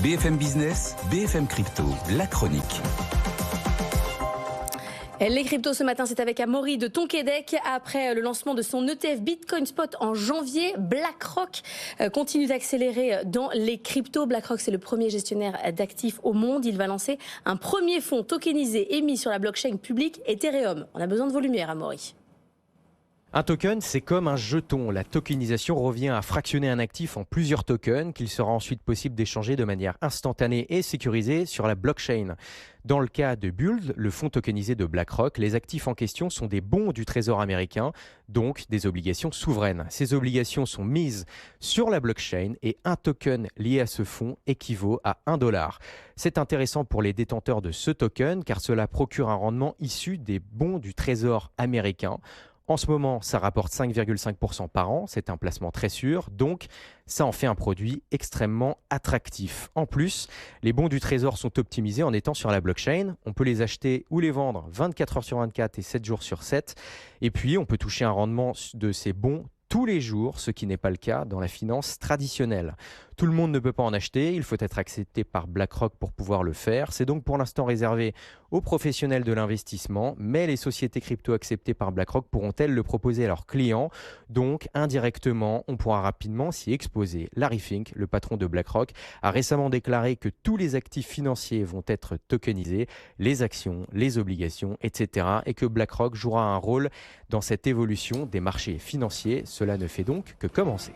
BFM Business, BFM Crypto, la chronique. Les cryptos ce matin, c'est avec Amaury de Tonquédec. Après le lancement de son ETF Bitcoin Spot en janvier, BlackRock continue d'accélérer dans les cryptos. BlackRock, c'est le premier gestionnaire d'actifs au monde. Il va lancer un premier fonds tokenisé émis sur la blockchain publique Ethereum. On a besoin de vos lumières, Amaury. Un token, c'est comme un jeton. La tokenisation revient à fractionner un actif en plusieurs tokens qu'il sera ensuite possible d'échanger de manière instantanée et sécurisée sur la blockchain. Dans le cas de Build, le fonds tokenisé de BlackRock, les actifs en question sont des bons du Trésor américain, donc des obligations souveraines. Ces obligations sont mises sur la blockchain et un token lié à ce fonds équivaut à $1. C'est intéressant pour les détenteurs de ce token car cela procure un rendement issu des bons du Trésor américain. En ce moment, ça rapporte 5,5% par an, c'est un placement très sûr, donc ça en fait un produit extrêmement attractif. En plus, les bons du Trésor sont optimisés en étant sur la blockchain. On peut les acheter ou les vendre 24 heures sur 24 et 7 jours sur 7. Et puis, on peut toucher un rendement de ces bons tous les jours, ce qui n'est pas le cas dans la finance traditionnelle. Tout le monde ne peut pas en acheter, il faut être accepté par BlackRock pour pouvoir le faire. C'est donc pour l'instant réservé aux professionnels de l'investissement, mais les sociétés crypto acceptées par BlackRock pourront-elles le proposer à leurs clients? Donc, indirectement, on pourra rapidement s'y exposer. Larry Fink, le patron de BlackRock, a récemment déclaré que tous les actifs financiers vont être tokenisés, les actions, les obligations, etc. et que BlackRock jouera un rôle dans cette évolution des marchés financiers. Cela ne fait donc que commencer.